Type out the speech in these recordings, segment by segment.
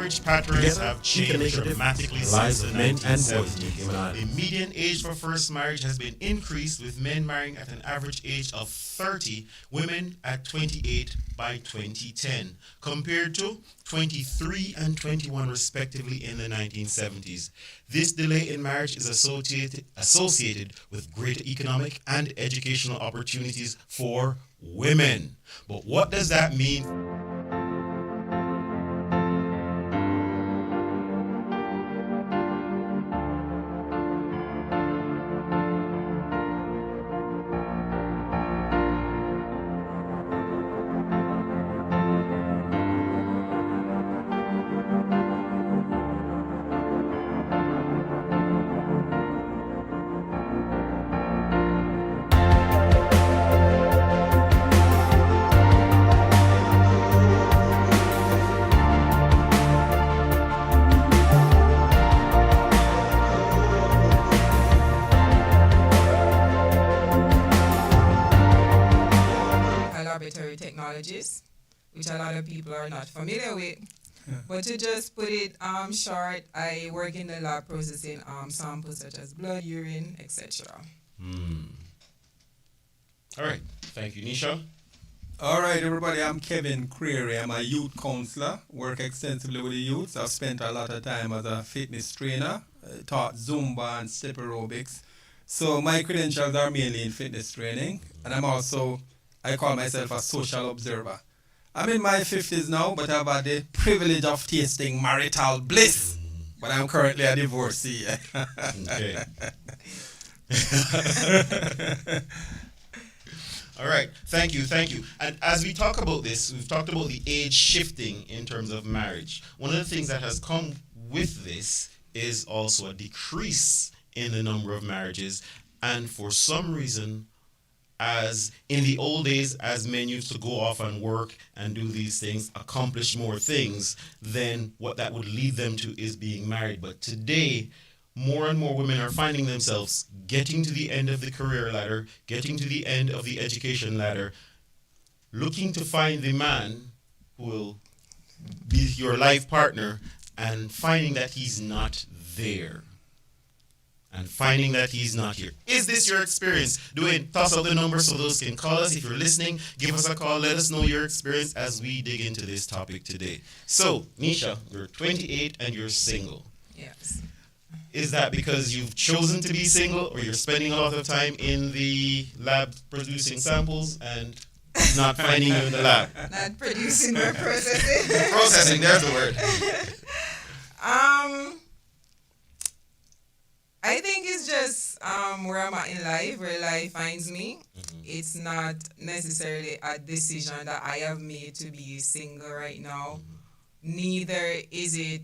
marriage patterns have changed dramatically since the 1970s. The median age for first marriage has been increased, with men marrying at an average age of 30, women at 28 by 2010, compared to 23 and 21 respectively in the 1970s. This delay in marriage is associated with greater economic and educational opportunities for women. But what does that mean? Technologies, which a lot of people are not familiar with. Yeah. But to just put it short, I work in the lab processing samples such as blood, urine, etc. All right. Thank you, Nisha. All right, everybody. I'm Kevin Creary. I'm a youth counselor. Work extensively with the youths. I've spent a lot of time as a fitness trainer, taught Zumba and step aerobics. So my credentials are mainly in fitness training, and I call myself a social observer. I'm in my 50s now, but I've had the privilege of tasting marital bliss. But I'm currently a divorcee. Okay. All right. Thank you. And as we talk about this, we've talked about the age shifting in terms of marriage. One of the things that has come with this is also a decrease in the number of marriages. And for some reason, as in the old days, as men used to go off and work and do these things, accomplish more things, then what that would lead them to is being married. But today, more and more women are finding themselves getting to the end of the career ladder, getting to the end of the education ladder, looking to find the man who will be your life partner, and finding that he's not there. And finding that he's not here. Is this your experience? Toss out the number so those can call us. If you're listening, give us a call. Let us know your experience as we dig into this topic today. So, Nisha, you're 28 and you're single. Yes. Is that because you've chosen to be single, or you're spending a lot of time in the lab producing samples and not finding you in the lab? Not producing or processing. Processing, there's the word. I think it's just where I'm at in life, where life finds me. Mm-hmm. It's not necessarily a decision that I have made to be single right now. Mm-hmm. Neither is it...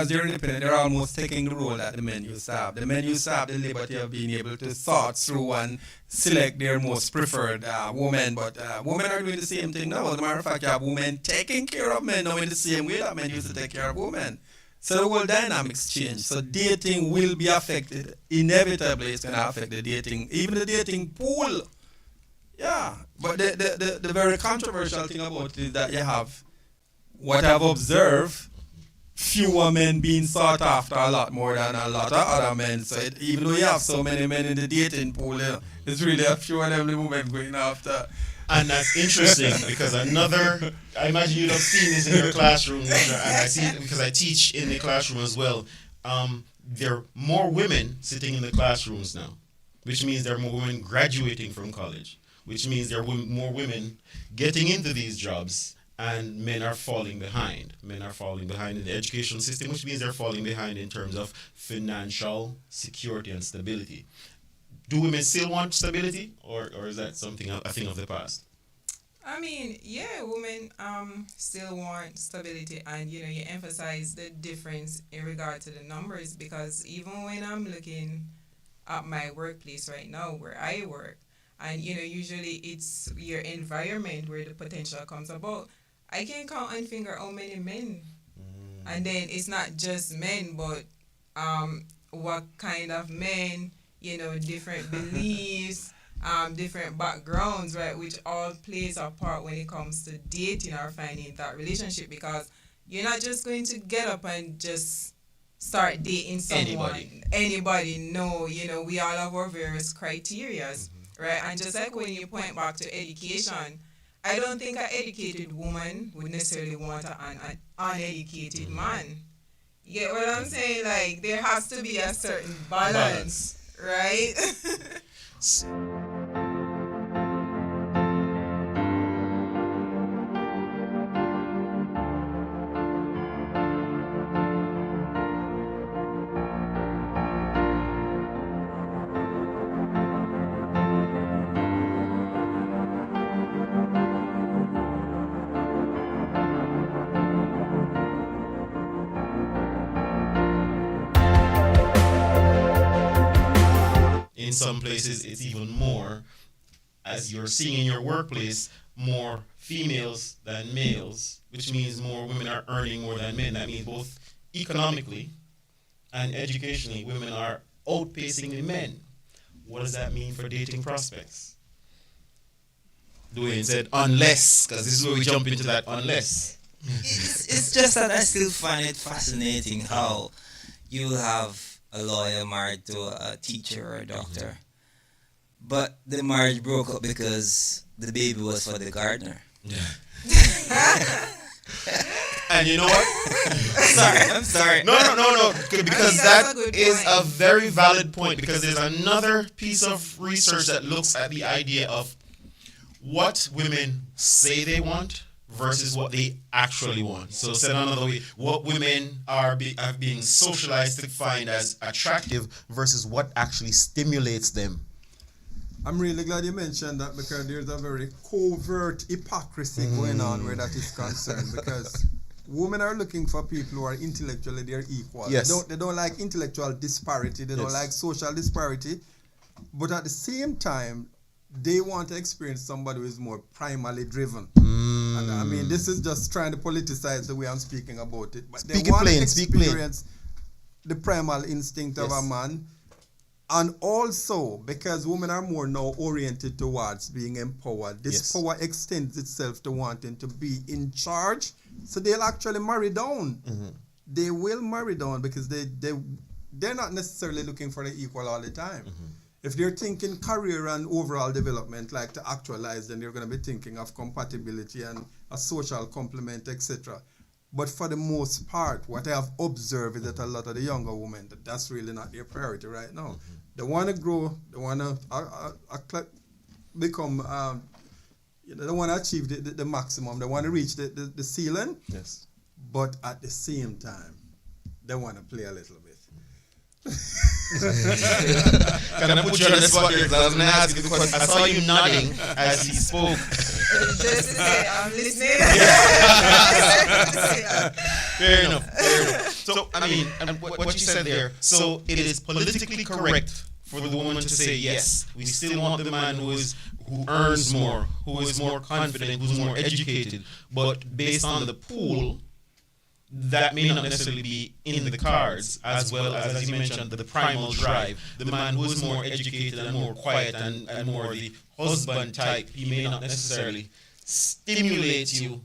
They're independent, they're almost taking the role that the men used to have. The men used to have the liberty of being able to sort through and select their most preferred woman, but women are doing the same thing now. As a matter of fact, you have women taking care of men now in the same way that men used to take care of women. So the whole dynamics change. So dating will be affected. Inevitably, it's going to affect the dating, even the dating pool. Yeah, but the very controversial thing about it is that you have, what I've observed, fewer men being sought after a lot more than a lot of other men. So even though you have so many men in the dating pool, it's really a few of them the women going after. And that's interesting because I imagine you'd have seen this in your classroom, and I see it because I teach in the classroom as well. There are more women sitting in the classrooms now, which means there are more women graduating from college, which means there are more women getting into these jobs and men are falling behind. Men are falling behind in the education system, which means they're falling behind in terms of financial security and stability. Do women still want stability, or is that something a thing of the past? I mean, yeah, women still want stability, and you emphasize the difference in regard to the numbers, because even when I'm looking at my workplace right now where I work, and usually it's your environment where the potential comes about. I can count and finger how many men, and then it's not just men, but what kind of men, different beliefs, different backgrounds, right, which all plays a part when it comes to dating or finding that relationship, because you're not just going to get up and just start dating someone. Anybody. No, we all have our various criterias, right? And just like when you point back to education, I don't think an educated woman would necessarily want an uneducated man. You get what I'm saying? Like, there has to be a certain balance. Right? In some places, it's even more, as you're seeing in your workplace, more females than males, which means more women are earning more than men. That means both economically and educationally, women are outpacing the men. What does that mean for dating prospects? Dwayne said, unless, because this is where we jump into that unless. It's just that I still find it fascinating how you have a lawyer married to a teacher or a doctor, but the marriage broke up because the baby was for the gardener. Yeah. And you know what? I'm sorry. No. Because that that's is a very valid point, because there's another piece of research that looks at the idea of what women say they want versus what they actually want. So said another way, what women are being socialized to find as attractive versus what actually stimulates them. I'm really glad you mentioned that, because there's a very covert hypocrisy going on where that is concerned, because women are looking for people who are intellectually their equal. Yes. They don't like intellectual disparity, they don't like social disparity, but at the same time, they want to experience somebody who is more primally driven. And I mean, this is just trying to politicize the way I'm speaking about it. But they want to experience the primal instinct of a man. And also, because women are more now oriented towards being empowered, this power extends itself to wanting to be in charge. So they'll actually marry down. They will marry down because they're not necessarily looking for the equal all the time. If they're thinking career and overall development, like to actualize, then they're going to be thinking of compatibility and a social complement, etc. But for the most part, what I have observed is that a lot of the younger women, that's really not their priority right now. They want to grow, they want to become, they want to achieve the maximum, they want to reach the ceiling. Yes. But at the same time, they want to play a little bit. Can I put you on the spot here? 'Cause I was going to ask you, because I saw you nodding as he spoke. Just to say, I'm listening. Fair enough. So, I mean, and what you said there, so it is politically correct for the woman to say, yes, we still want the man who earns more, who is more confident, who's more educated, but based on the pool, that may not necessarily be in the cards, as well as you mentioned, the primal drive. The man who is more educated and more quiet and more the husband type, he may not necessarily stimulate you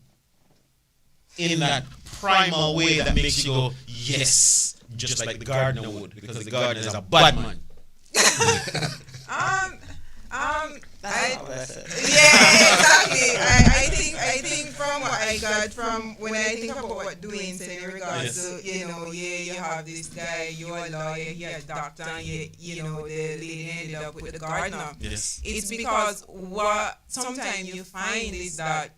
in that primal way that makes you go, yes, just like the gardener would, because the gardener is a bad man. Exactly. I think from what I got from when I think about what Dwayne said in regards to, you have this guy, you're a lawyer, you're a doctor, and the lady ended up with the gardener. Yes. It's because what sometimes you find is that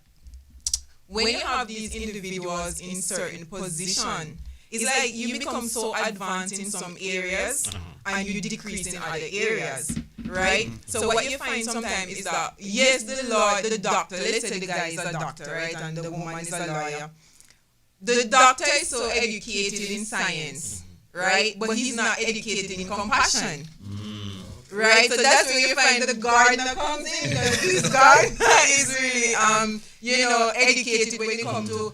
when you have these individuals in certain position, it's like you become so advanced in some areas and you decrease in other areas, right? So what you find sometimes is that, yes, the doctor, let's say the guy is a doctor, right, and the woman is a lawyer. The doctor is so educated in science, right, but he's not educated in compassion. Right, so that's where you find the gardener comes in. This gardener is really, educated when it comes to,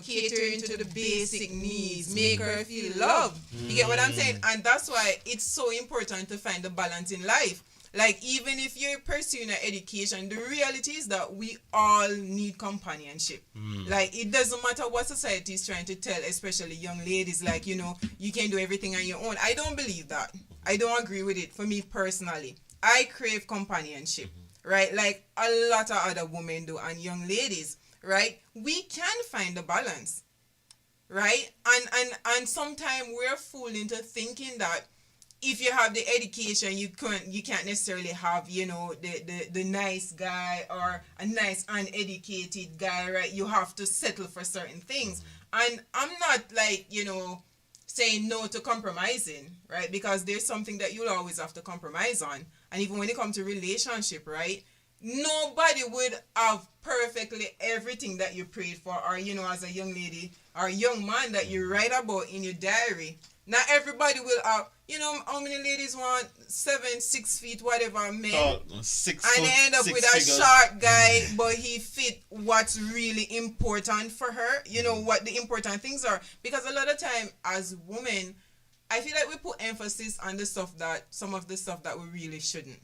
catering to the basic needs, make her feel loved. You get what I'm saying? And that's why it's so important to find the balance in life. Like, even if you're pursuing an education, the reality is that we all need companionship. Like, it doesn't matter what society is trying to tell, especially young ladies, like, you can do everything on your own. I don't believe that. I don't agree with it. For me personally, I crave companionship, right? Like a lot of other women do, and young ladies, right? We can find the balance, right? And sometimes we're fooled into thinking that if you have the education, you can't necessarily have, the nice guy or a nice uneducated guy, right? You have to settle for certain things. And I'm not like, saying no to compromising, right? Because there's something that you'll always have to compromise on. And even when it comes to relationship, right? Nobody would have perfectly everything that you prayed for, or, as a young lady or young man that you write about in your diary. Not everybody will have, how many ladies want 7, 6 feet, whatever, men. Oh, 6 foot, and they end up with figures. a short guy, but he fit what's really important for her. What the important things are. Because a lot of time as women, I feel like we put emphasis on some of the stuff that we really shouldn't.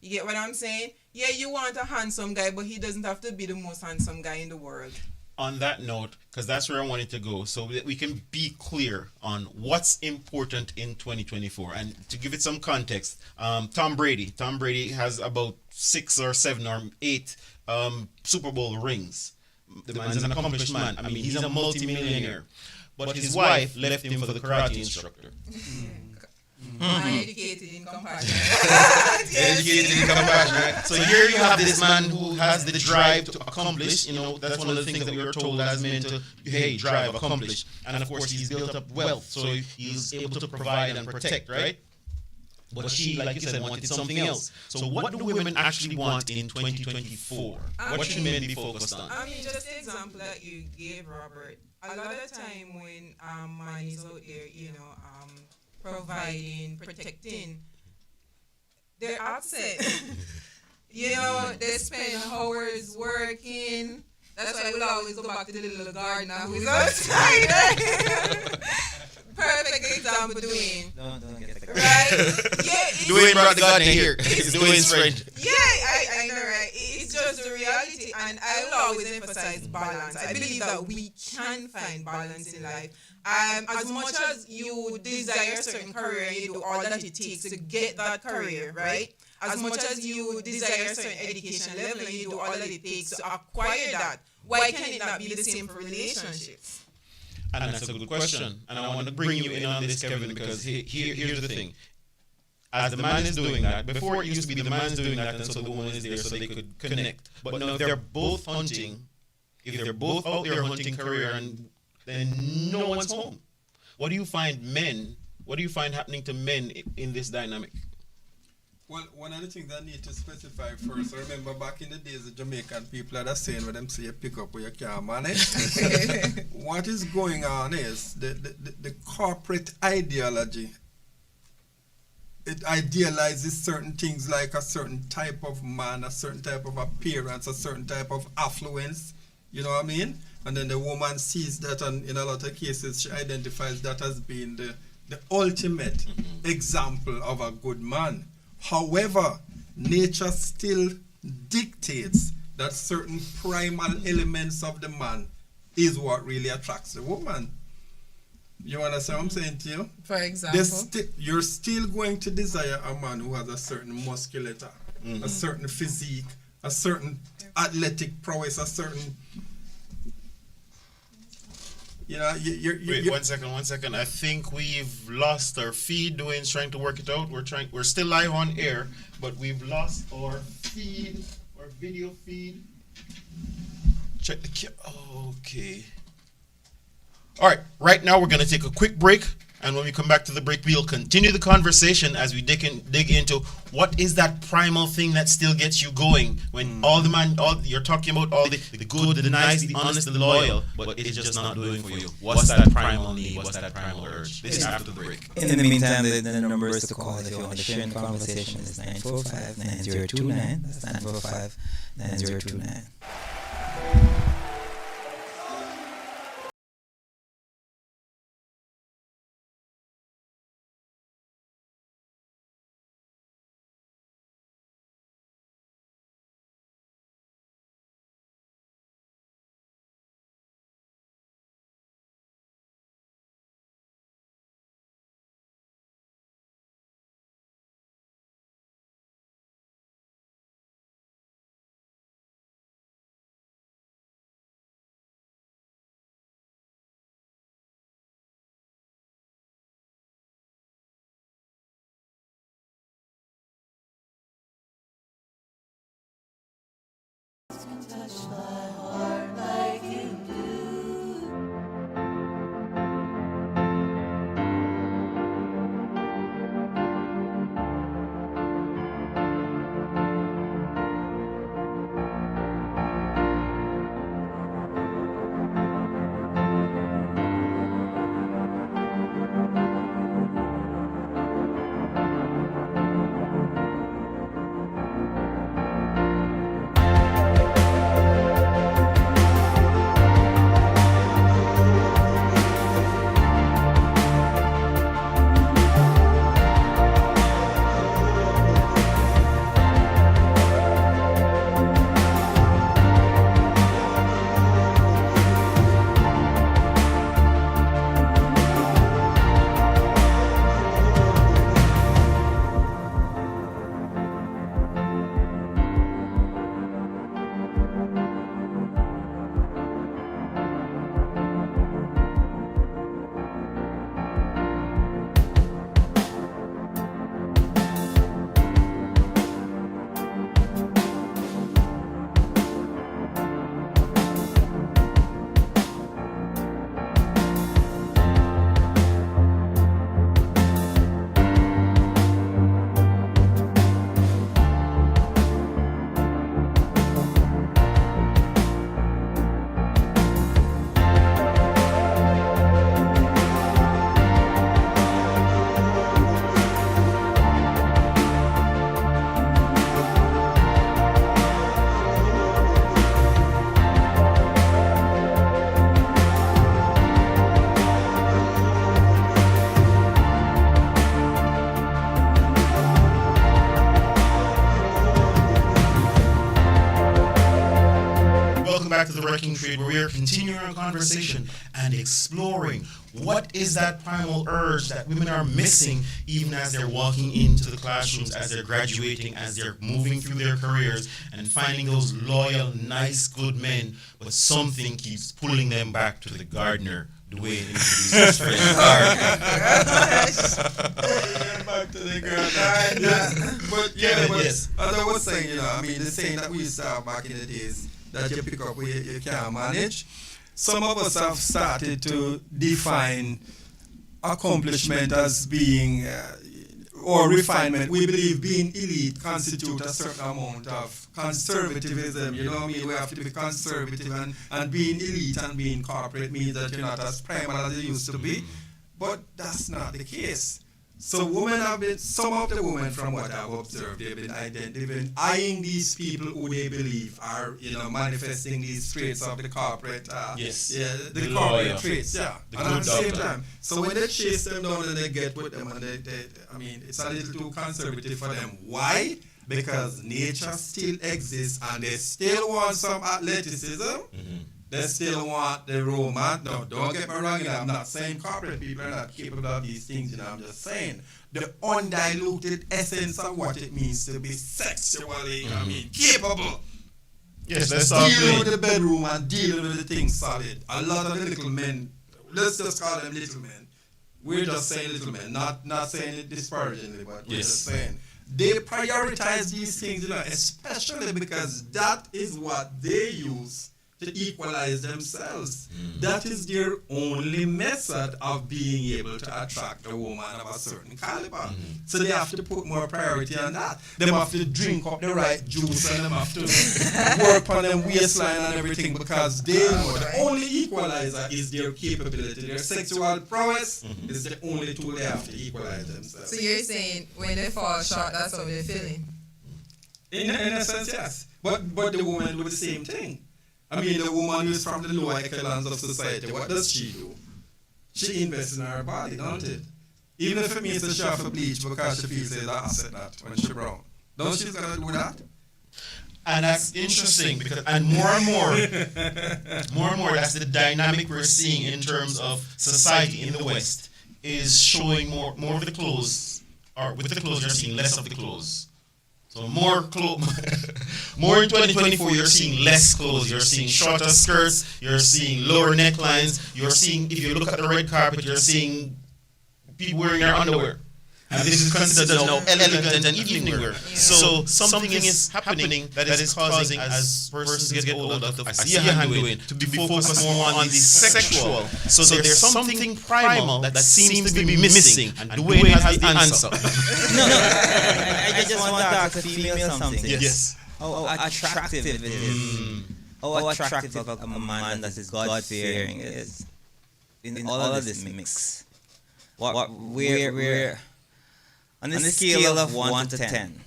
You get what I'm saying? Yeah, you want a handsome guy, but he doesn't have to be the most handsome guy in the world. On that note, because that's where I wanted to go, so that we can be clear on what's important in 2024. And to give it some context, Tom Brady has about 6 or 7 or 8 Super Bowl rings. The man's an accomplished man. I mean, he's a multi-millionaire. But his wife left him for the karate instructor. Uneducated in compassion. Educated in compassion, right? So here you have this man who has the drive to accomplish. That's one of the things that we are told as men to, drive, accomplish. And of course, he's built up wealth, so he's able to provide and protect, right? But she, like you said, wanted something else. So what do women actually want in 2024? What should men be focused on? I mean, just the example that you gave, Robert. A lot of time when man is out there, providing, protecting, they're upset. They spend hours working. That's why we'll always go back to the little gardener who's outside. Perfect example, Dwayne. Don't get the right? Yeah, Dwayne brought the gardener here. It's Dwayne's friend. Yeah, I know, right? It's just the reality, and I will always emphasize balance. I believe that we can find balance in life. As much as you desire a certain career, you do all that it takes to get that career, right? As much as you desire a certain education level, you do all that it takes to acquire that. Why can it not be the same for relationships? And that's a good question. And I want to bring you in on this, Kevin, because here's the thing. As the man is doing that, before it used to be the man's doing that, and so the woman is there so they could connect. But now if they're both hunting, if they're both out there hunting career, and then no one's home. What do you find happening to men in this dynamic? Well, one of the things I need to specify first, I remember back in the days, the Jamaican people are saying when them say you pick up where you can't manage. What is going on is the corporate ideology. It idealizes certain things like a certain type of man, a certain type of appearance, a certain type of affluence. You know what I mean? And then the woman sees that, and in a lot of cases, she identifies that as being the ultimate example of a good man. However, nature still dictates that certain primal elements of the man is what really attracts the woman. You understand what I'm saying to you? For example? You're still going to desire a man who has a certain musculature, a certain physique, a certain athletic prowess, a certain... Wait, 1 second. I think we've lost our feed. Dwayne's trying to work it out. We're still live on air, but we've lost our feed, our video feed. Check the okay. All right. Right now, we're going to take a quick break. And when we come back to the break, we'll continue the conversation as we dig into what is that primal thing that still gets you going when you're talking about all the good, the nice, the honest, the loyal, but it's just not doing for you. What's that primal need? What's that primal urge? This is after the break. In the meantime, the numbers to call if you want to share in the conversation is 945-9029. That's 945-9029. Back to the Wrecking Trade, where we are continuing our conversation and exploring what is that primal urge that women are missing even as they're walking into the classrooms, as they're graduating, as they're moving through their careers and finding those loyal, nice, good men, but something keeps pulling them back to the gardener. The way it introduced his friend. Back to the gardener. But yes. As I was saying, the saying that we used to have back in the days, that you pick up where you can't manage. Some of us have started to define accomplishment as being, or refinement. We believe being elite constitutes a certain amount of conservatism. You know what I mean? We have to be conservative, and being elite and being corporate means that you're not as primal as you used to be. But that's not the case. So some of the women from what I've observed, they've been eyeing these people who they believe are, manifesting these traits of the corporate, the corporate traits, and at the same time, so when they chase them down and they get with them, and it's a little too conservative for them. Why? Because nature still exists, and they still want some athleticism. Mm-hmm. They still want the romance. No, don't get me wrong. I'm not saying corporate people are not capable of these things. I'm just saying the undiluted essence of what it means to be sexually, capable. Yes, let's start dealing with the bedroom and dealing with the things solid. A lot of the little men, let's just call them little men. We're just saying little men, not saying it disparagingly, but we're just saying they prioritize these things, especially because that is what they use to equalize themselves. That is their only method of being able to attract a woman of a certain caliber. So they have to put more priority on that. They have to drink up the right juice and they have to work on them waistline and everything because they know the only equalizer is their capability. Their sexual prowess is the only tool they have to equalize themselves. So you're saying when they fall short, that's how they're feeling? In a sense, yes. But the woman do the same thing. I mean, the woman who is from the lower echelons of society, what does she do? She invests in her body, don't it? Even if it means that she have to bleach because she feels it's an asset that when she brown. Don't she's gonna do that? And that's interesting because, and more and more, that's the dynamic we're seeing in terms of society in the West is showing more of the clothes, or with the clothes you're seeing less of the clothes. So more in 2024, you're seeing less clothes. You're seeing shorter skirts. You're seeing lower necklines. You're seeing, if you look at the red carpet, you're seeing people wearing their underwear. And this is considered now elegant and evening wear. So something is happening that is causing, as persons get older, I see a hand doing, to be focused more on the sexual. So there's something primal that seems to be missing, and Dwayne has the answer. No, I just want to ask a female something. Yes. How attractive it is. How attractive a man that is God-fearing is in all of this mix. We're on the scale of 1 to 10,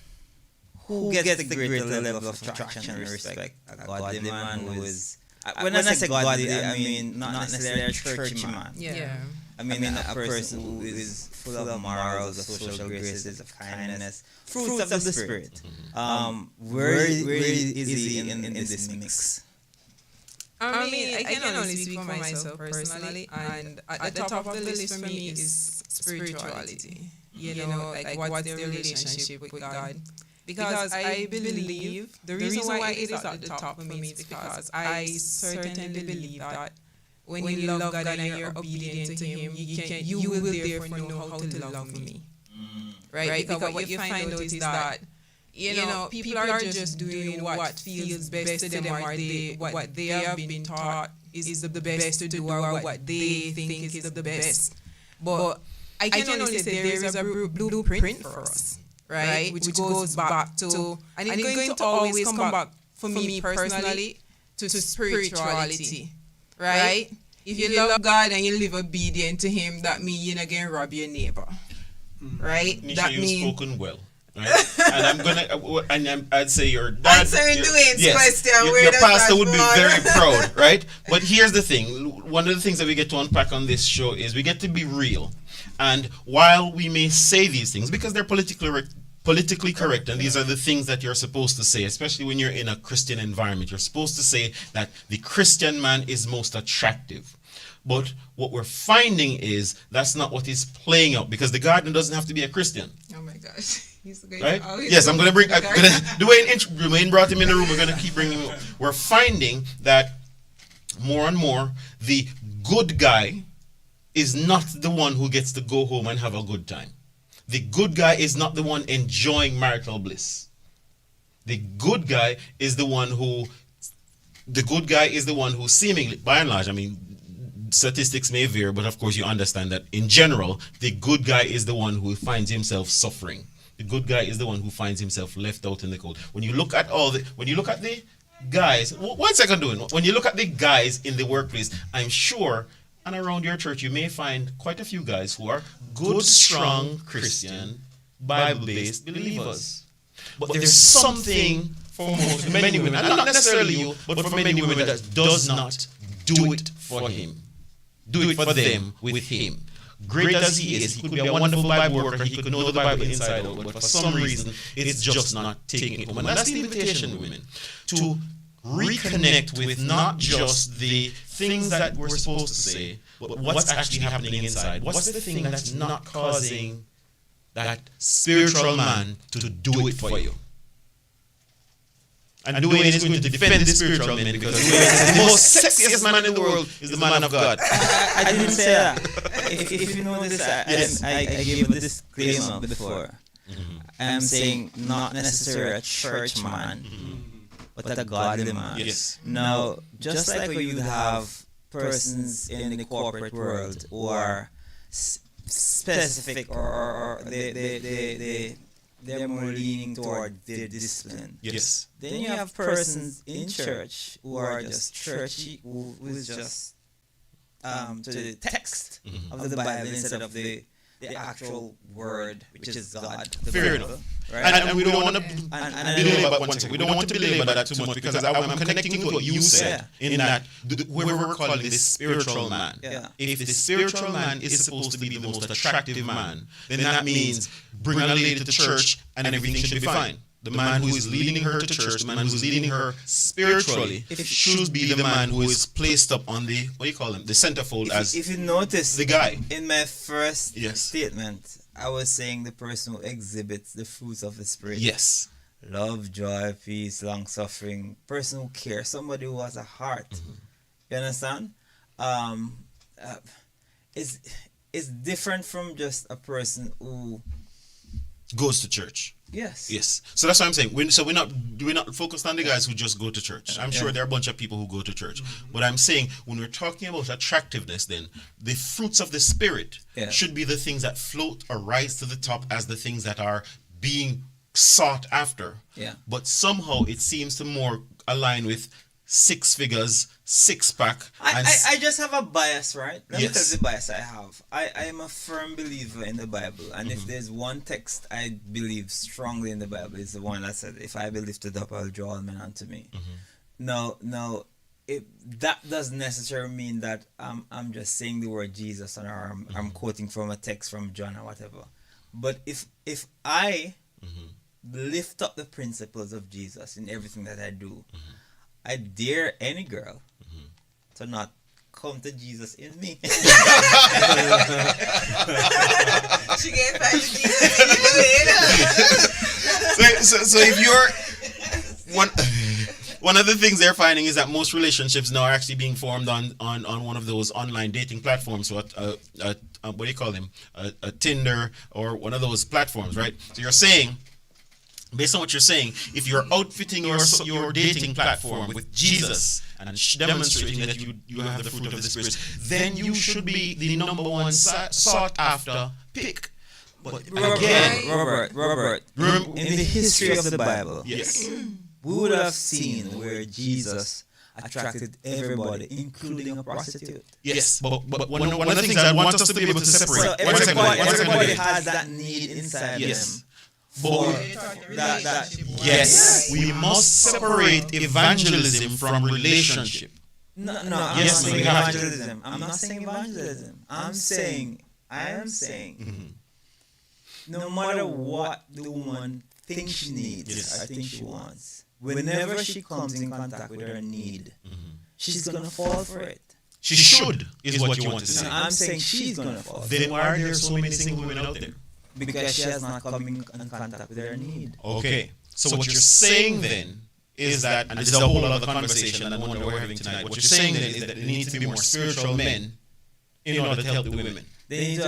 who gets the greater level of attraction and respect? A godly man who is, when I say godly, I mean not necessarily a churchy man. Yeah. I mean a person who is full of morals, of social graces, of kindness, fruits of the Spirit. Where is he in this mix? I mean, I can only speak for myself personally, and at the top of the list for me is spirituality. You know, like what's their relationship with God? Because I believe the reason why it is at the top for me is because I certainly believe that when you love God and you're obedient to Him, you will therefore know how to love me. Right? Because what you find out is that you know people are just doing what feels best to them, or what they have been taught is the best to do, or what they think is the best. But I can only say there is a blueprint for us, right? Which goes back to, and it's going to always come back, for me personally, to spirituality, right? If you love God and you live obedient to Him, that means you're not going to rob your neighbor, right? Nisha, that you've means spoken well. Right? And I'd say your dad, answering Dwayne's question. Your pastor would be very proud, right? But here's the thing: one of the things that we get to unpack on this show is we get to be real. And while we may say these things because they're politically correct, and these are the things that you're supposed to say, especially when you're in a Christian environment, you're supposed to say that the Christian man is most attractive. But what we're finding is that's not what is playing out, because the gardener doesn't have to be a Christian. Oh my gosh. Right? Yes, I'm going to bring Dwayne brought him in the room. We're going to keep bringing him. We're finding that more and more the good guy is not the one who gets to go home and have a good time. The good guy is not the one enjoying marital bliss. The good guy is the one who seemingly, by and large, I mean, statistics may vary, but of course you understand that in general, the good guy is the one who finds himself suffering. The good guy is the one who finds himself left out in the cold. When you look at the guys, one second, doing. When you look at the guys in the workplace, I'm sure, and around your church, you may find quite a few guys who are good, strong Christian, Bible-based believers. But there's something for many women, and not necessarily you, but for many women that does not do it for him. Do it for them with him. Great as he is, he could be a wonderful Bible worker, he could know the Bible inside out, but for some reason, it's just not taking it home. And that's the invitation, women, to reconnect with not just the things that we're supposed to say, but what's actually happening inside. What's the thing that's not causing that spiritual man to do it for you? And Dwayne is going to defend the spiritual man because Dwayne is the most sexiest man in the world, is the man of God. I didn't say that. If you notice, I gave a disclaimer before. I'm saying not necessarily a church man. but a godly man. Yes. Now, just like how you have persons in the corporate world who are specific or they're more leaning toward their discipline. Yes. Then you have persons in church who are just churchy, who is just to the text of the Bible instead of the actual word, which is God. The Fair Bible, enough. right? And we don't want to belabor one second. We don't want to belabor that too much because I'm connecting to what you said in that whoever we're calling the spiritual man. Yeah. If the spiritual man is supposed to be the most attractive man, then that means bring a lady to church and everything should be fine. The man who is leading her to church, the man who is leading her spiritually, should be the man who is placed up on the, what do you call him, the centerfold as If you notice, the guy. in my first Yes. statement, I was saying the person who exhibits the fruits of the Spirit. Yes. Love, joy, peace, long suffering, person who cares, somebody who has a heart. You understand? It's different from just a person who Goes to church. yes. Yes. So that's what I'm saying. We're not focused on the guys who just go to church. I'm sure there are a bunch of people who go to church. But I'm saying when we're talking about attractiveness, then the fruits of the Spirit should be the things that float or rise to the top as the things that are being sought after. Yeah. But somehow it seems to more align with 6 figures, 6-pack. I just have a bias, right? Let me tell Yes. you the bias I have. I am a firm believer in the Bible, and if there's one text I believe strongly in the Bible, it's the one that said, "If I be lifted up, I'll draw all men unto me." Now, that doesn't necessarily mean that I'm just saying the word Jesus or I'm quoting from a text from John or whatever. But if I lift up the principles of Jesus in everything that I do, I dare any girl to not come to Jesus in me. She can't find Jesus in you. So if you're one of the things they're finding is that most relationships now are actually being formed on one of those online dating platforms. So what do you call them? A Tinder or one of those platforms, right? So you're saying, based on what you're saying, if you're outfitting your dating platform with Jesus and demonstrating that you have the fruit of the Spirit, then you should be the number one sought after pick. But again, Robert, in the history of the Bible, yes, we would have seen where Jesus attracted everybody, including a prostitute. yes, but one of the things I want us to be able to separate. So One second, everybody wait. has that need inside Yes. them. For yes, we must separate evangelism from relationship. No, I'm Yes, not saying we have to. evangelism. I'm not saying evangelism. I am saying, no matter what the woman thinks she needs, Yes. I think she wants, whenever she comes in contact with her need, she's gonna fall for it. She should, is what you want to No, say. I'm saying she's gonna fall for it Then why are there so many single women out there? because she has not come in contact with her need. Okay. So what you're saying then is that, and this is a whole other conversation than the one that we're having tonight. What you're saying then is that there needs to be more spiritual men in order to help the women. They need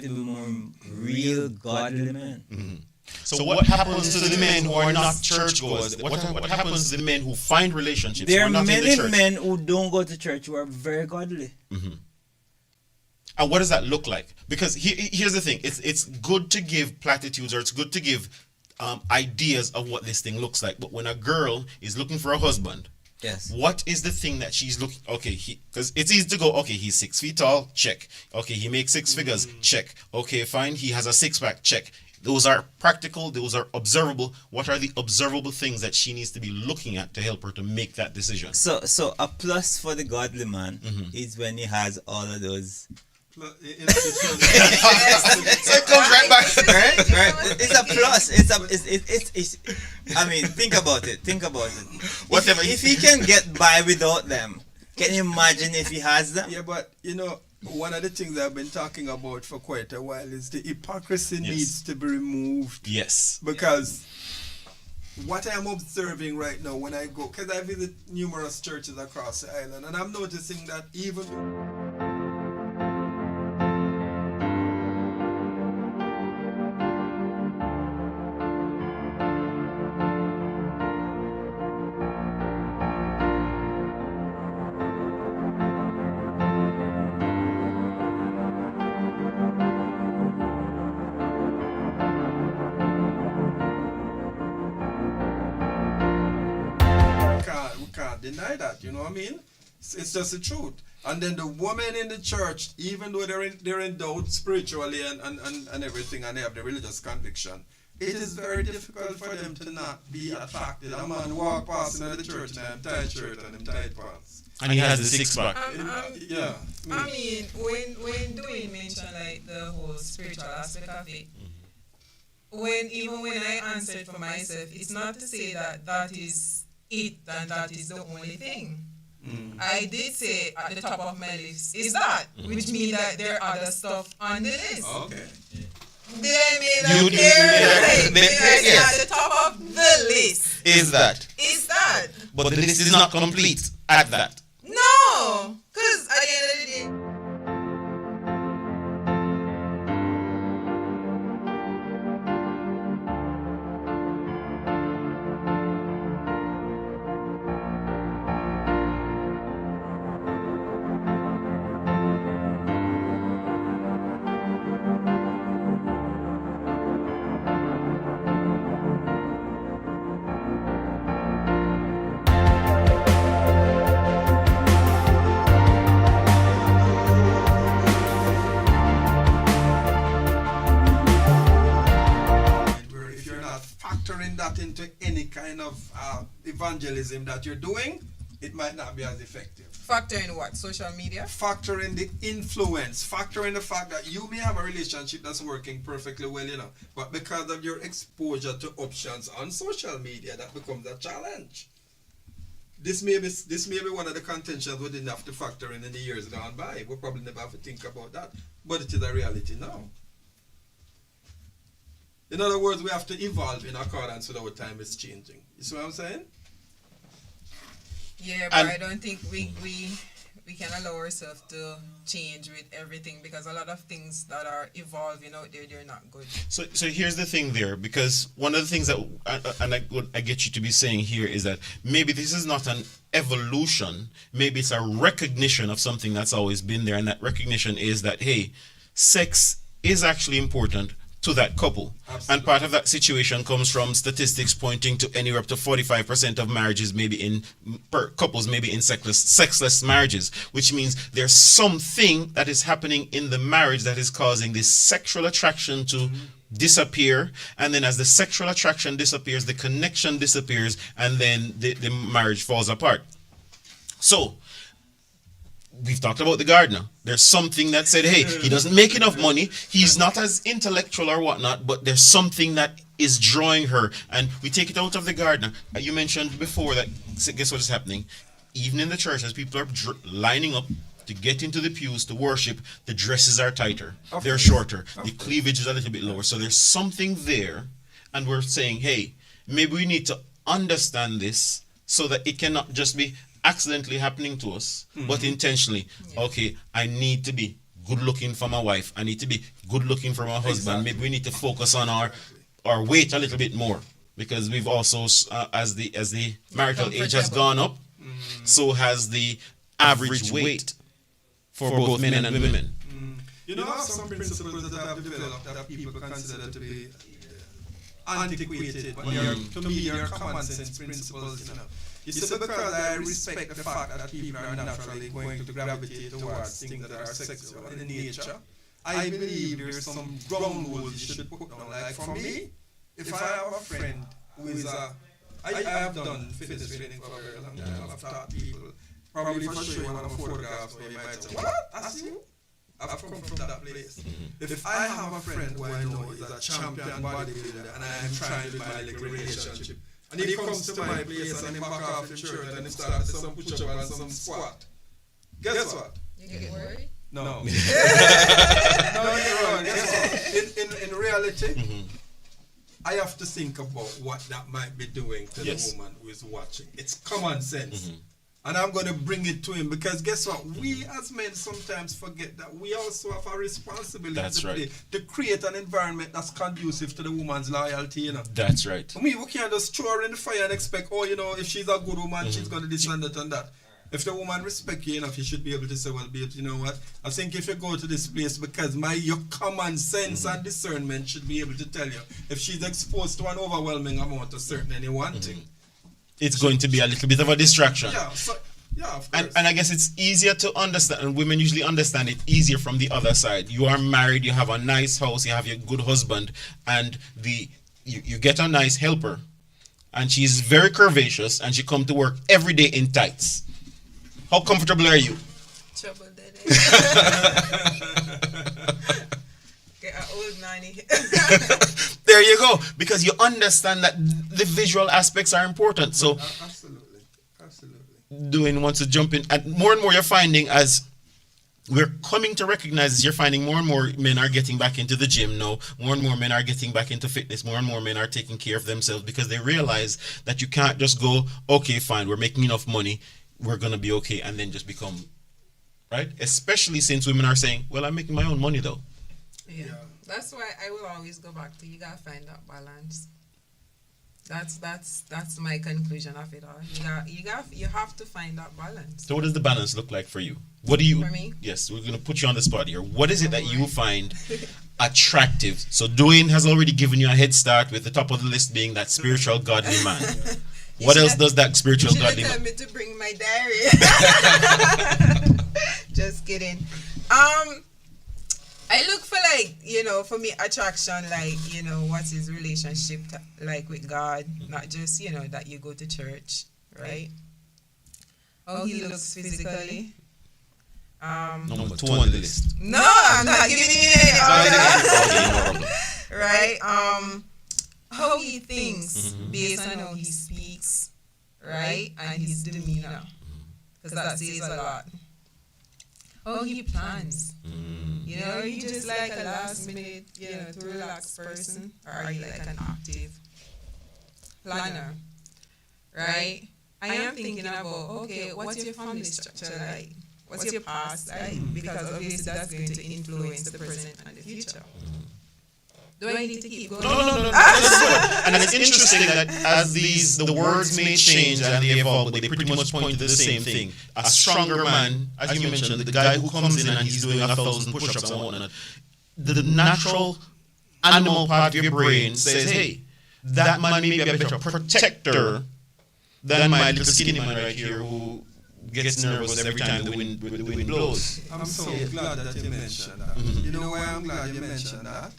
to be more real godly men. So what happens to the men who are not churchgoers? What happens to the men who find relationships who There are are not in the many church? men who don't go to church who are very godly. And what does that look like? Because here's the thing: it's good to give platitudes, or it's good to give ideas of what this thing looks like. But when a girl is looking for a husband, Yes. what is the thing that she's looking? Okay, because it's easy to go. Okay, he's 6 feet tall. Check. Okay, he makes 6 figures. Check. Okay, fine. He has a 6-pack. Check. Those are practical. Those are observable. What are the observable things that she needs to be looking at to help her to make that decision? So a plus for the godly man is when he has all of those. So it comes right back. Right. It's a plus. It's. I mean, think about it. Whatever. If he can get by without them, can you imagine if he has them? Yeah, but one of the things I've been talking about for quite a while is the hypocrisy Yes. needs to be removed. Yes. Because what I'm observing right now when I go, because I visit numerous churches across the island, and I'm noticing that even cannot deny that. You know what I mean? It's just the truth. And then the women in the church, even though they're in doubt spiritually and everything, and they have the religious conviction, it is very difficult for them to not be attracted. A man walk past in the church and I'm tight shirt and I'm tight pants. And he has the six pack. Yeah. I mean, when doing mention like the whole spiritual aspect of it, even when I answered for myself, it's not to say that that is it and that is the only thing. I did say at the top of my list is that, which means that there are other stuff on the list. Okay. Did I make that clear? At the top of the list Is that? is that. But the list is not complete at that. No, because at the end of the day, Where if you're not factoring that into any kind of evangelism that you're doing, it might not be as effective. factor in what? Social media? Factor in the influence, factor in the fact that you may have a relationship that's working perfectly well, but because of your exposure to options on social media, that becomes a challenge. This may be one of the contentions we didn't have to factor in the years gone by. We probably never have to think about that, but it is a reality now. In other words, we have to evolve in accordance with our time is changing. You see what I'm saying? Yeah, but And- I don't think we can allow ourselves to change with everything, because a lot of things that are evolving out there, they're not good. So here's the thing there, because one of the things that I get you to be saying here is that maybe this is not an evolution, maybe it's a recognition of something that's always been there, and that recognition is that, hey, sex is actually important to that couple. Absolutely. And part of that situation comes from statistics pointing to anywhere up to 45% of marriages couples maybe in sexless marriages, which means there's something that is happening in the marriage that is causing this sexual attraction to disappear, and then as the sexual attraction disappears, the connection disappears, and then the marriage falls apart. So we've talked about the gardener. There's something that said, hey, he doesn't make enough money. He's not as intellectual or whatnot, but there's something that is drawing her. And we take it out of the gardener. You mentioned before that, guess what is happening? Even in the church, as people are lining up to get into the pews to worship, the dresses are tighter. They're shorter. The cleavage is a little bit lower. So there's something there. And we're saying, hey, maybe we need to understand this so that it cannot just be accidentally happening to us, but intentionally. Okay, I need to be good looking for my wife. I need to be good looking for my husband. Exactly. Maybe we need to focus on our weight a little bit more, because we've also as the marital age has gone up, so has the average weight for both men and women. You know, some principles that have developed that people consider to be antiquated, but to me they're common sense principles. You see, because I respect the fact that people are naturally going to gravitate towards things that are sexual in nature, I believe there's some ground rules you should put down. Like for me, if I have a friend who is I have done fitness training for a very long time. I've taught people, probably for sure one of my photographs where you might say, what? That's you? I've come from that place. If I have a friend who I know is a champion bodybuilder and I am trying to buy like a relationship, and he comes to my place and he back off the shirt and he starts some push-up and some squat, guess what? You get worried? No. No, you're wrong. Guess what? In reality, I have to think about what that might be doing to the woman who is watching. It's common sense. And I'm going to bring it to him, because guess what? We as men sometimes forget that we also have a responsibility to create an environment that's conducive to the woman's loyalty, That's right. We can't just throw her in the fire and expect, if she's a good woman, she's going to this and that and that. If the woman respects you enough, you should be able to say, well, babe, you know what? I think if you go to this place, because your common sense and discernment should be able to tell you if she's exposed to an overwhelming amount of certain any one thing. it's going to be a little bit of a distraction. Yeah, so, yeah, of course. And I guess it's easier to understand, and women usually understand it easier from the other side. You are married, you have a nice house, you have your good husband, and you get a nice helper, and she's very curvaceous, and she come to work every day in tights. How comfortable are you? Trouble that Get an old nanny. There you go, because you understand that the visual aspects are important. So Absolutely. Doing wants to jump in, and more you're finding as we're coming to recognize this, you're finding more and more men are getting back into the gym now. More and more men are getting back into fitness. More and more men are taking care of themselves because they realize that you can't just go, okay, fine, we're making enough money, we're gonna be okay, and then just become right. Especially since women are saying, well, I'm making my own money though. Yeah. That's why I will always go back to you gotta find that balance. That's my conclusion of it all. You have to find that balance. So what does the balance look like for you? What do you? For me? Yes, we're gonna put you on the spot here. What is it that you find attractive? So Dwayne has already given you a head start with the top of the list being that spiritual godly man. What else does that spiritual godly tell man? me to bring my diary. Just kidding. I look for for me attraction, what is relationship like with God, not just that you go to church, right? How he looks physically. Number 2 on the list. No, I'm not giving you any order. Right? How he thinks based on how he speaks, right? And his demeanor, because that says a lot. How he plans. Are you just like a last minute, to relax person? Or are you like an active planner? Right? I am thinking about, okay, what's your family structure like? What's your past like? Because obviously that's going to influence the present and the future. Do I need to keep going? No. And it's interesting that as the words may change and they evolve, but they pretty much point to the same thing. A stronger man, as you mentioned, the guy who comes in and he's doing 1,000 push-ups and whatnot, the natural animal part of your brain says, hey, that man may be a better protector than my little skinny man right here who gets nervous every time the wind blows. I'm so glad that you mentioned that. You know why I'm glad you mentioned that?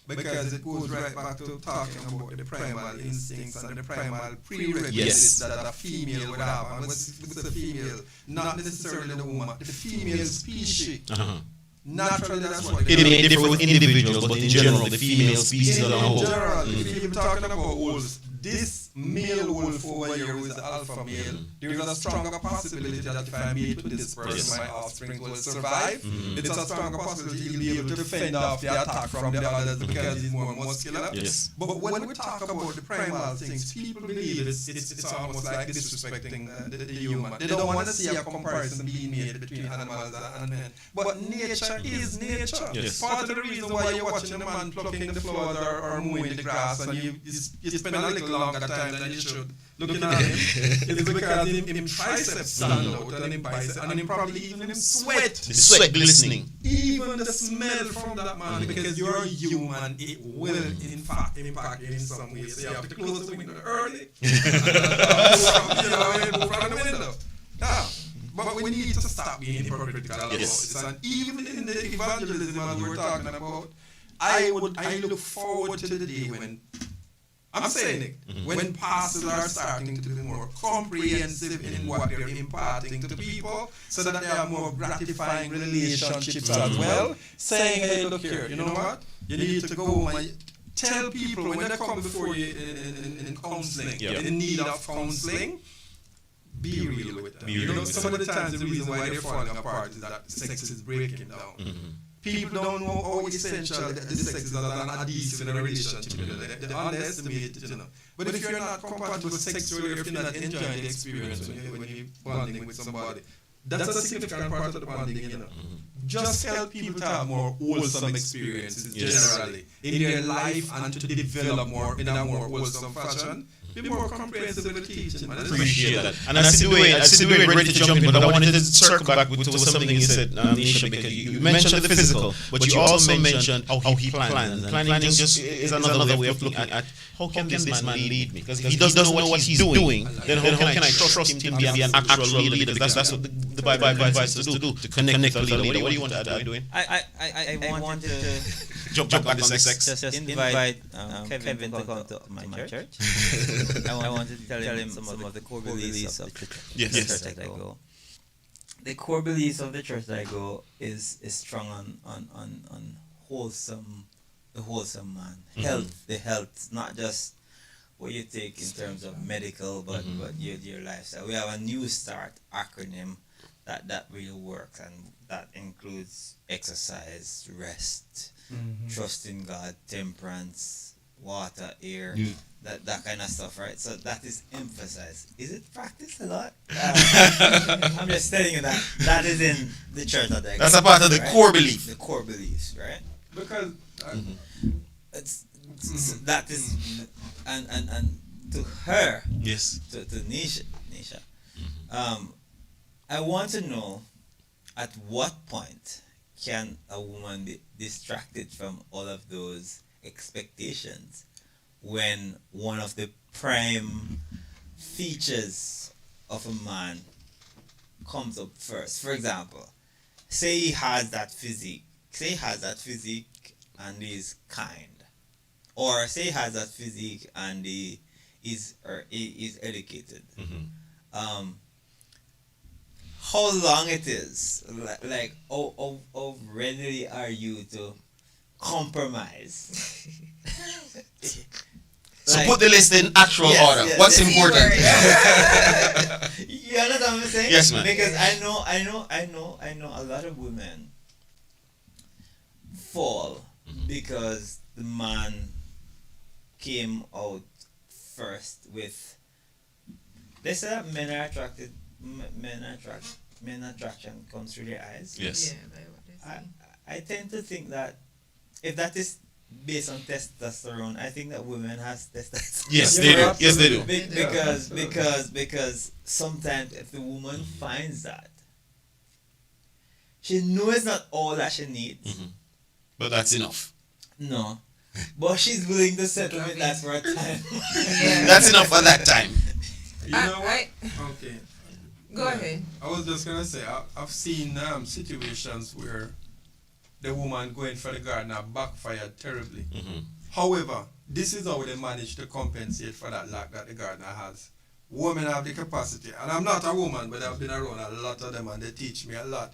Because it goes right back to talking about the primal instincts and the primal prerequisites that a female would have. And what's the female? Not necessarily the woman, the female species. Naturally, that's what it may differ with individuals, but in general, the female species as a whole. In general, if you're talking about wolves, this male wolf over here who is the alpha male, there is a stronger possibility that if I mate with this person, my offspring will survive. It's a stronger possibility he'll be able to fend off the attack from the others because he's more muscular. Yes. But when we talk about the primal things, people believe it's almost like disrespecting the human. They don't want to see a comparison being made between animals and men. But nature is nature. Yes. Part of the reason why you're watching the man plucking the flowers or mowing the grass and you spend a little longer time than you should looking at him is because him triceps stand out and him bicep and him probably even him sweat. The sweat glistening. Even the smell from that man, because you're a human, it will in fact impact you in some way. So you have to close the window early and move from the window. Yeah. But we need to stop being hypocritical about this. And even in the evangelism as we're talking about, I look forward to the day when I'm saying it, when pastors are starting to be more comprehensive in what they're imparting to people so that they have more gratifying relationships as well, saying, hey, look here, you know what? You need to go and tell people when they come before you in counseling, in need of counseling, be real with them. Some of the times the reason why they're falling apart is that sex is breaking down. People don't know how essential the sex is as an adhesive in a relationship. They underestimate it, But if you're not compatible sexually, or if you're not enjoying the experience when you're bonding with somebody, that's a significant part of the bonding, just help people to have more wholesome experiences generally in their life and to develop more in a more wholesome fashion. Be more comprehensive with the teaching, man. Appreciate that. And I see the way we're ready to jump in, but I wanted to circle back to something you said, Nisha, because you mentioned the physical, but you also mentioned how he plans. And planning just is another way of looking at how can this man lead me? Because if he doesn't know what he's doing, then how can I trust him to be an actual leader? Because that's what the Bible advises us to do, to connect with the leader. What do you want to add, doing? I want to Jump back on the sex. just invite Kevin to come to my church. I want to tell him some of the core beliefs of the church that I go. The core beliefs of the church that I go is strong on wholesome, the wholesome man. Health, the health, not just what you take in terms of medical, but your lifestyle. We have a New Start acronym that really works, and that includes exercise, rest, trust in God, temperance, water, air, that kind of stuff, right? So that is emphasized. Is it practiced a lot? I'm just telling you that is in the church that I go. That's a part of the core belief. The core beliefs, right? Because that is, and to her, Yes. to Nisha, I want to know at what point can a woman be distracted from all of those expectations when one of the prime features of a man comes up first. For example, say he has that physique. And he's kind. Or say he has that physique and he is educated. How long it is? Like how ready are you to compromise? So put the list in actual order. Yes, What's the important? You understand what I'm saying? Yes, man. Because I know a lot of women fall because the man came out first with. They say that men are attracted. Men attraction comes through their eyes. Yes. Yeah, by what they say. I tend to think that if that is based on testosterone, I think that women has testosterone. Yes, they do. Yes, they do. Because sometimes if the woman finds that, she knows not all that she needs. But that's enough. No, but she's willing to settle with that for a time. Yeah. That's enough for that time. you know what? Okay. Go ahead. I was just gonna say I've seen situations where the woman going for the gardener backfired terribly. However, this is how they manage to compensate for that lack that the gardener has. Women have the capacity, and I'm not a woman, but I've been around a lot of them and they teach me a lot.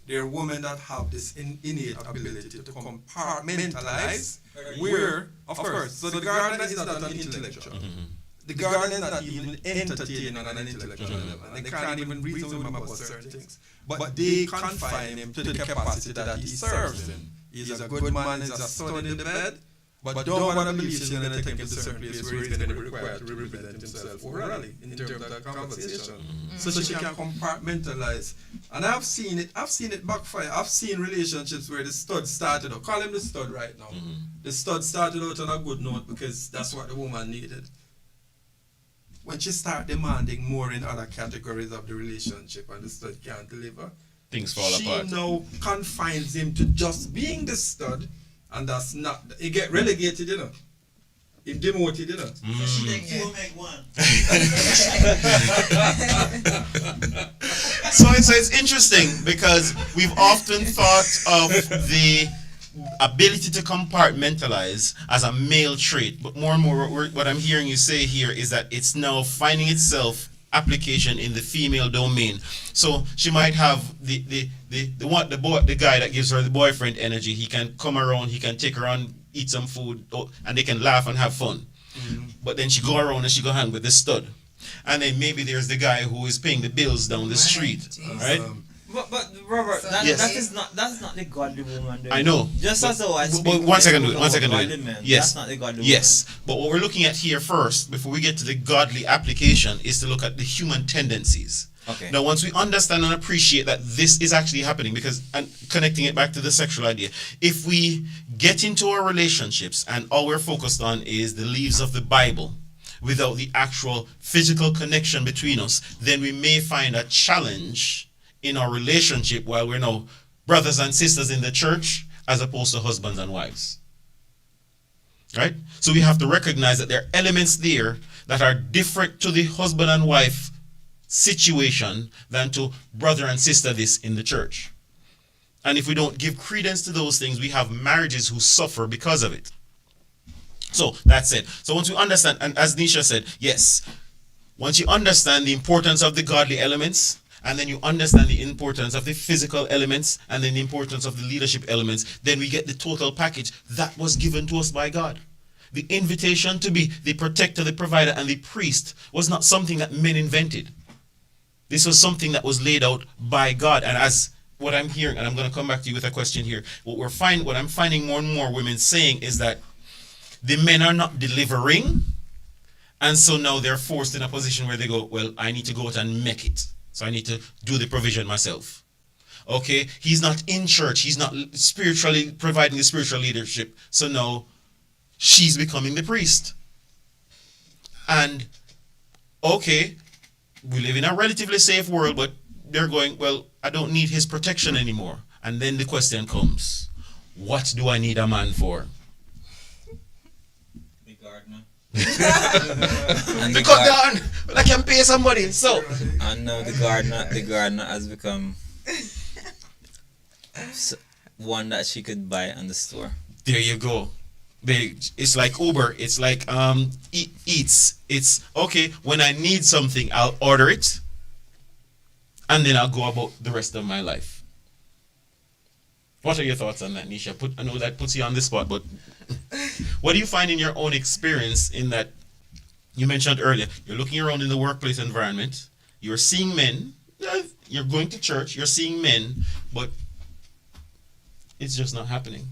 There are women that have this innate ability to compartmentalize where, of course, so the gardener is not an intellectual. The gardener is not even entertaining on an intellectual level, and they can't even reason with him about certain things. But they confine him to the capacity that he serves them. He's a good man, he's a son in the bed, but don't want to believe she's going to take him to a certain place where he's going to be required to represent himself orally in terms of that conversation. So she can compartmentalize. And I've seen it backfire. I've seen relationships where the stud started out, call him the stud right now. The stud started out on a good note because that's what the woman needed. When she start demanding more in other categories of the relationship and the stud can't deliver, Things fall apart. she now confines him to just being the stud, and that's not. He get relegated, you know. He demoted, you know. She take two, make one. So it's interesting because we've often thought of the ability to compartmentalize as a male trait, but more and more what I'm hearing you say here is that it's now finding itself application in the female domain. So she might have the guy that gives her the boyfriend energy. He can come around, he can take her on, eat some food, and they can laugh and have fun. But then she go around and she go hang with the stud. And then maybe there's the guy who is paying the bills down the street, right? But Robert, So Yes. that's not the godly woman. I know. Just as though I speak. But one second, do it. Men, Yes. That's not the godly Yes. But what we're looking at here first, before we get to the godly application, is to look at the human tendencies. Okay. Now, once we understand and appreciate that this is actually happening, because, and connecting it back to the sexual idea, if we get into our relationships and all we're focused on is the leaves of the Bible without the actual physical connection between us, then we may find a challenge in our relationship while we're now brothers and sisters in the church as opposed to husbands and wives. Right? So we have to recognize that there are elements there that are different to the husband and wife situation than to brother and sister this in the church. And if we don't give credence to those things, we have marriages who suffer because of it. So that's it. So once we understand, and as Nisha said, yes, once you understand the importance of the godly elements, and then you understand the importance of the physical elements, and then the importance of the leadership elements, then we get the total package that was given to us by God. The invitation to be the protector, the provider, and the priest was not something that men invented. This was something that was laid out by God. And as what I'm hearing, and I'm going to come back to you with a question here, what I'm finding more and more women saying is that the men are not delivering, and so now they're forced in a position where they go, well, I need to go out and make it. So I need to do the provision myself. Okay, he's not in church. He's not spiritually providing the spiritual leadership. So now she's becoming the priest. And okay, we live in a relatively safe world, but they're going, well, I don't need his protection anymore. And then the question comes, what do I need a man for? The gardener. And the cut down, well, I can pay somebody. So And now the gardener has become one that she could buy on the store. there you go. It's like Uber. It's like Eats. It's okay, when I need something, I'll order it, and then I'll go about the rest of my life. What are your thoughts on that, Nisha? I know that puts you on the spot, but what do you find in your own experience in that? You mentioned earlier, you're looking around in the workplace environment, you're seeing men, you're going to church, you're seeing men, but it's just not happening.